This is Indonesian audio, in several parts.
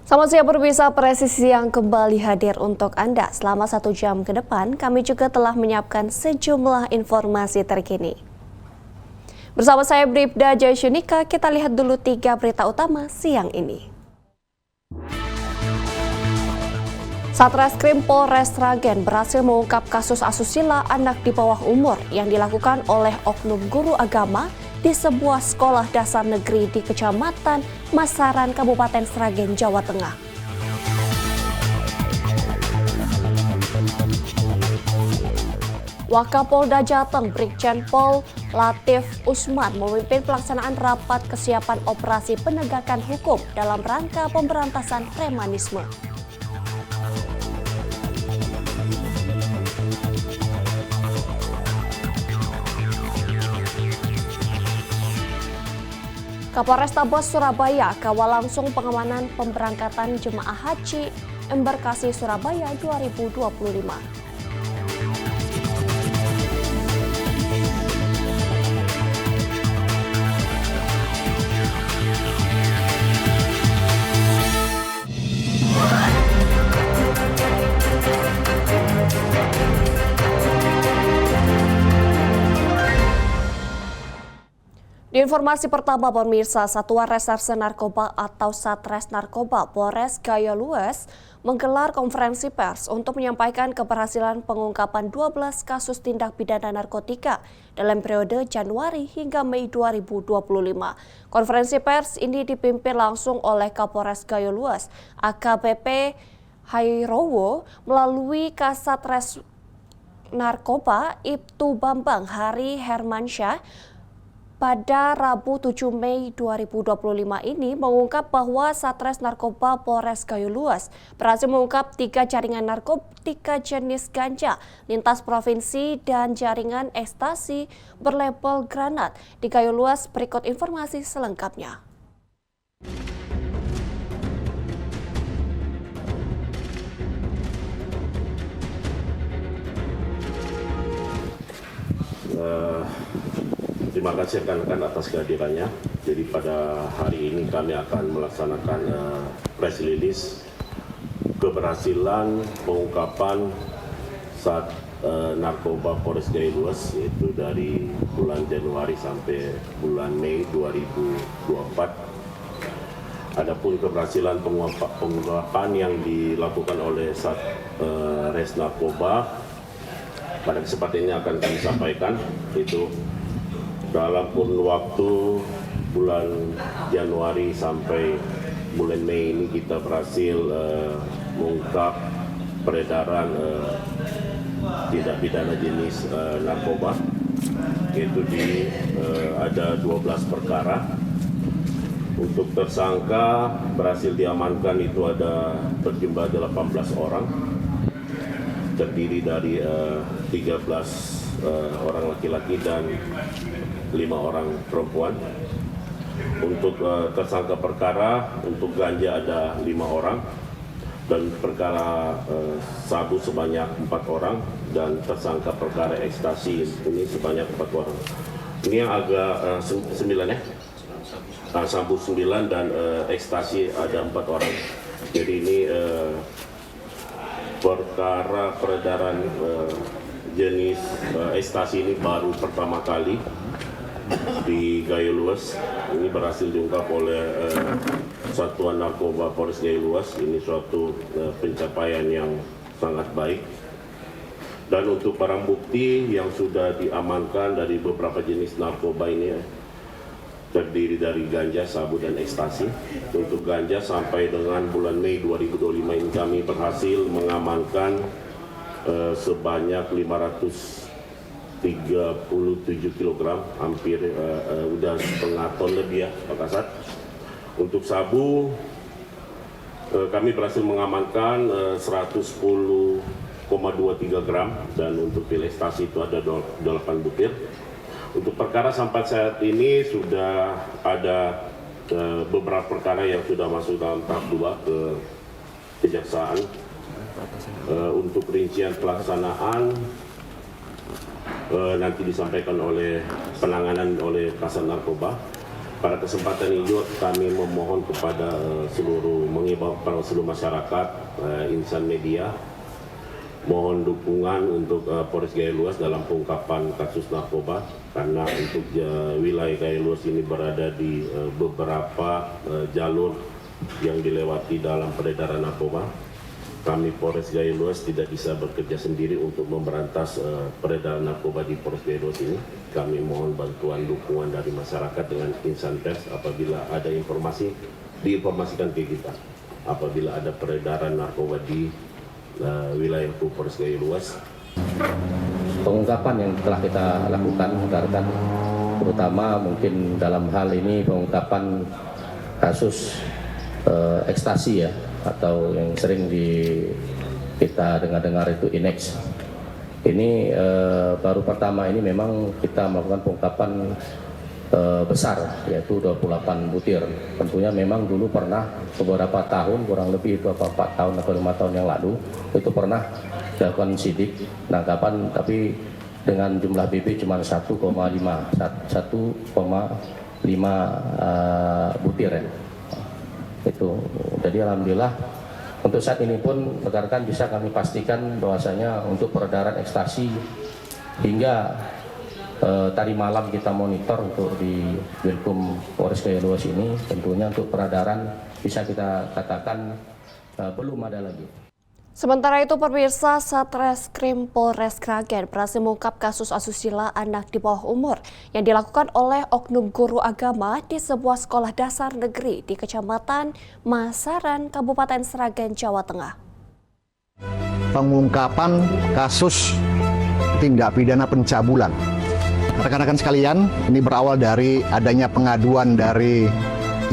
Selamat siang pemirsa, Presisi yang kembali hadir untuk Anda. Selama 1 jam ke depan, kami juga telah menyiapkan sejumlah informasi terkini. Bersama saya Bribda Jayashunika, kita lihat dulu 3 berita utama siang ini. Satreskrim Polres Sragen berhasil mengungkap kasus asusila anak di bawah umur yang dilakukan oleh oknum guru agama di sebuah sekolah dasar negeri di Kecamatan Masaran, Kabupaten Sragen, Jawa Tengah. Wakapolda Jateng Brigjen Pol Latif Usman memimpin pelaksanaan rapat kesiapan operasi penegakan hukum dalam rangka pemberantasan premanisme. Kapolrestabes Surabaya kawal langsung pengamanan pemberangkatan jemaah haji embarkasi Surabaya 2025. Di informasi pertama pemirsa, Satuan Reserse Narkoba atau Satres Narkoba Polres Gayo-Luas menggelar konferensi pers untuk menyampaikan keberhasilan pengungkapan 12 kasus tindak pidana narkotika dalam periode Januari hingga Mei 2025. Konferensi pers ini dipimpin langsung oleh Kapolres Gayo-Luas AKBP Hairowo melalui Kasatres Narkoba Ibtu Bambang Hari Hermansyah. Pada Rabu 7 Mei 2025 ini mengungkap bahwa Satres Narkoba Polres Gayo-Luas berhasil mengungkap 3 jaringan narkotika jenis ganja lintas provinsi dan jaringan ekstasi berlabel granat di Gayo-Luas. Berikut informasi selengkapnya. Terima kasih rekan-rekan atas kehadirannya. Jadi pada hari ini kami akan melaksanakan press release keberhasilan pengungkapan narkoba Polres Gayo-Luas, yaitu dari bulan Januari sampai bulan Mei 2024. Adapun keberhasilan pengungkapan yang dilakukan oleh Res Narkoba pada kesempatan ini akan kami sampaikan, yaitu dalam kurun waktu bulan Januari sampai bulan Mei ini kita berhasil mengungkap peredaran tindak pidana jenis narkoba, yaitu ada 12 perkara. Untuk tersangka berhasil diamankan itu ada berjumlah 18 orang, terdiri dari 13 orang laki-laki dan 5 orang perempuan. Untuk tersangka perkara, untuk ganja ada 5 orang, dan perkara sabu sebanyak 4 orang, dan tersangka perkara ekstasi ini sebanyak 4 orang. Ini yang agak 9 ya? Sabu 9 dan ekstasi ada 4 orang. Jadi ini perkara peredaran jenis ekstasi ini baru pertama kali di Gayo-Luas. Ini berhasil diungkap oleh Satuan Narkoba Polres Gayo-Luas. Ini suatu pencapaian yang sangat baik. Dan untuk barang bukti yang sudah diamankan dari beberapa jenis narkoba ini terdiri dari ganja, sabu, dan ekstasi. Untuk ganja sampai dengan bulan Mei 2025 ini kami berhasil mengamankan sebanyak 537 kg, hampir udah setengah ton lebih ya Pak Kasat. Untuk sabu kami berhasil mengamankan 110,23 gram, dan untuk pil ekstasi itu ada 8 butir. Untuk perkara sampai saat ini sudah ada beberapa perkara yang sudah masuk dalam tahap 2 ke kejaksaan. Untuk rincian pelaksanaan nanti disampaikan oleh penanganan oleh Kasat Narkoba. pada kesempatan ini juga kami memohon kepada mengimbau kepada seluruh masyarakat, insan media, mohon dukungan untuk Polres Gaya Luas dalam pengungkapan kasus narkoba, karena untuk wilayah Gaya Luas ini berada di beberapa jalur yang dilewati dalam peredaran narkoba. Kami Polres Gaya Luas tidak bisa bekerja sendiri untuk memberantas peredaran narkoba di Polres Gaya Luas ini. Kami mohon bantuan dukungan dari masyarakat dengan insan pers apabila ada informasi, diinformasikan ke kita. Apabila ada peredaran narkoba di wilayah Polres Gaya Luas. Pengungkapan yang telah kita lakukan, rekan-rekan, terutama mungkin dalam hal ini pengungkapan kasus ekstasi ya, atau yang sering kita dengar itu INEX. Ini baru pertama ini memang kita melakukan pengungkapan besar, yaitu 28 butir. Tentunya memang dulu pernah beberapa tahun, kurang lebih itu 4 tahun atau 5 tahun yang lalu, itu pernah dilakukan sidik penangkapan, tapi dengan jumlah BB cuma 1,5 butir ya. Itu. Jadi alhamdulillah untuk saat ini pun rekan-rekan bisa kami pastikan bahwasanya untuk peredaran ekstasi hingga tadi malam kita monitor untuk di Wilkum Polres Gaya Luas ini, tentunya untuk peredaran bisa kita katakan belum ada lagi. Sementara itu, pemirsa, Satreskrim Polres Sragen berhasil mengungkap kasus asusila anak di bawah umur yang dilakukan oleh oknum guru agama di sebuah sekolah dasar negeri di Kecamatan Masaran, Kabupaten Sragen, Jawa Tengah. Pengungkapan kasus tindak pidana pencabulan. Rekan-rekan sekalian, ini berawal dari adanya pengaduan dari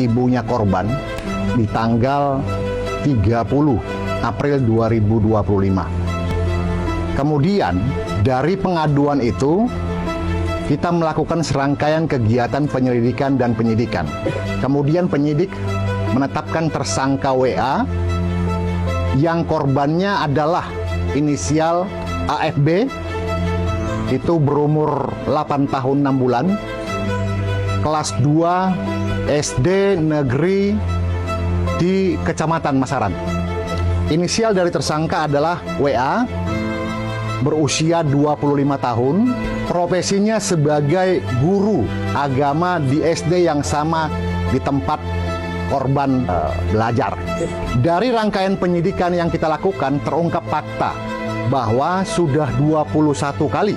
ibunya korban di tanggal 30 April 2025. Kemudian dari pengaduan itu kita melakukan serangkaian kegiatan penyelidikan dan penyidikan. Kemudian penyidik menetapkan tersangka WA yang korbannya adalah inisial AFB, itu berumur 8 tahun 6 bulan, kelas 2 SD negeri di Kecamatan Masaran. Inisial dari tersangka adalah WA, berusia 25 tahun, profesinya sebagai guru agama di SD yang sama di tempat korban belajar. Dari rangkaian penyidikan yang kita lakukan terungkap fakta bahwa sudah 21 kali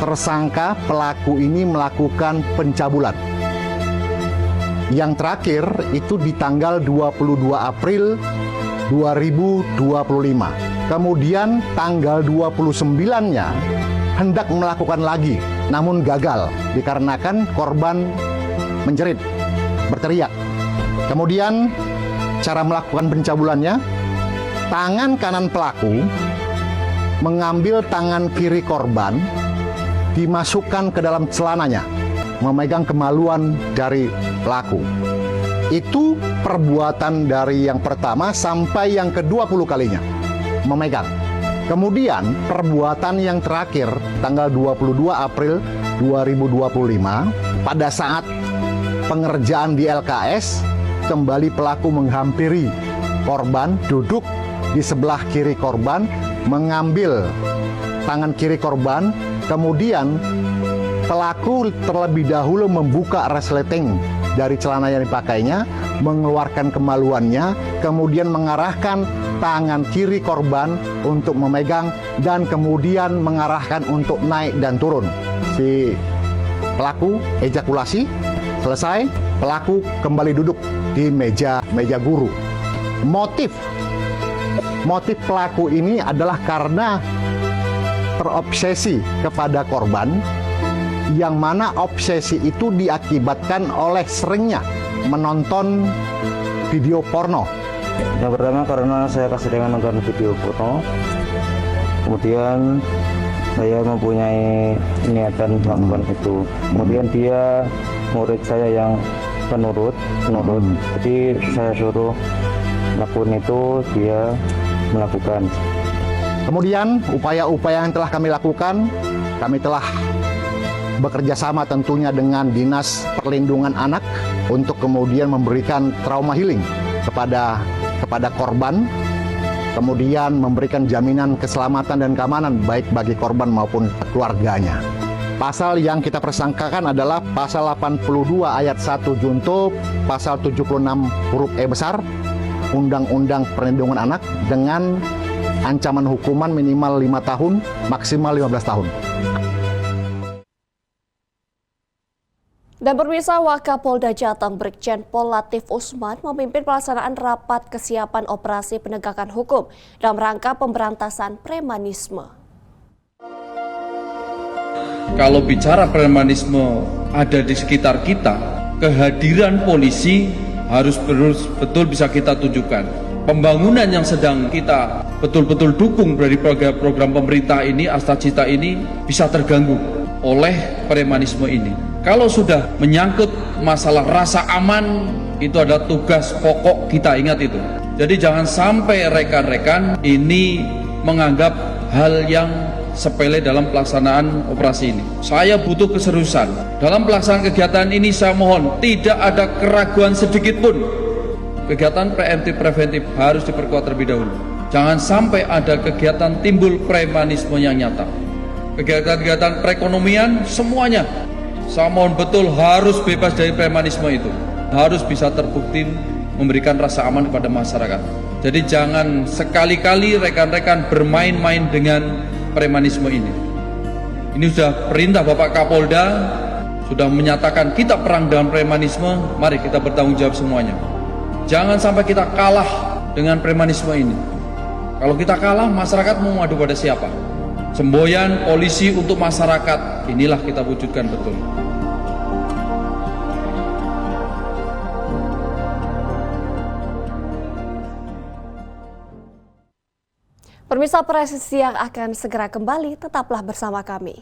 tersangka pelaku ini melakukan pencabulan. Yang terakhir itu di tanggal 22 April 2025. Kemudian tanggal 29-nya hendak melakukan lagi, namun gagal dikarenakan korban menjerit, berteriak. Kemudian cara melakukan pencabulannya, tangan kanan pelaku mengambil tangan kiri korban, dimasukkan ke dalam celananya, memegang kemaluan dari pelaku. Itu perbuatan dari yang pertama sampai yang ke-20 kalinya, memegang. Kemudian perbuatan yang terakhir tanggal 22 April 2025, pada saat pengerjaan di LKS, kembali pelaku menghampiri korban, duduk di sebelah kiri korban, mengambil tangan kiri korban, kemudian pelaku terlebih dahulu membuka resleting dari celana yang dipakainya, mengeluarkan kemaluannya, kemudian mengarahkan tangan kiri korban untuk memegang dan kemudian mengarahkan untuk naik dan turun. Si pelaku ejakulasi, selesai, pelaku kembali duduk di meja guru. Motif pelaku ini adalah karena terobsesi kepada korban, yang mana obsesi itu diakibatkan oleh seringnya menonton video porno. Yang pertama karena saya kasih dengan nonton video porno, kemudian saya mempunyai niatan melakukan itu. Kemudian dia murid saya yang penurut, jadi saya suruh melakukan itu, dia melakukan. Kemudian upaya-upaya yang telah kami lakukan, kami telah bekerja sama tentunya dengan Dinas Perlindungan Anak untuk kemudian memberikan trauma healing kepada korban, kemudian memberikan jaminan keselamatan dan keamanan baik bagi korban maupun keluarganya. Pasal yang kita persangkakan adalah pasal 82 ayat 1 junto, pasal 76 huruf E besar, Undang-Undang Perlindungan Anak dengan ancaman hukuman minimal 5 tahun, maksimal 15 tahun. Dan pemirsa, Wakapolda Jateng Brigjen Pol Latif Usman memimpin pelaksanaan rapat kesiapan operasi penegakan hukum dalam rangka pemberantasan premanisme. Kalau bicara premanisme ada di sekitar kita, kehadiran polisi harus betul bisa kita tunjukkan. Pembangunan yang sedang kita betul-betul dukung dari program pemerintah ini, Astacita ini, bisa terganggu oleh premanisme ini. Kalau sudah menyangkut masalah rasa aman, itu ada tugas pokok kita, ingat itu. Jadi jangan sampai rekan-rekan ini menganggap hal yang sepele dalam pelaksanaan operasi ini. Saya butuh keseriusan. Dalam pelaksanaan kegiatan ini saya mohon tidak ada keraguan sedikit pun. Kegiatan preventif harus diperkuat terlebih dahulu. Jangan sampai ada kegiatan timbul premanisme yang nyata. Kegiatan-kegiatan perekonomian semuanya saya mohon betul harus bebas dari premanisme itu. Harus bisa terbukti memberikan rasa aman kepada masyarakat. Jadi jangan sekali-kali rekan-rekan bermain-main dengan premanisme ini. Ini sudah perintah Bapak Kapolda, sudah menyatakan kita perang dengan premanisme, mari kita bertanggung jawab semuanya. Jangan sampai kita kalah dengan premanisme ini. Kalau kita kalah, masyarakat mau mengadu pada siapa? Semboyan polisi untuk masyarakat, inilah kita wujudkan betul. Pemirsa, Presisi yang akan segera kembali, tetaplah bersama kami.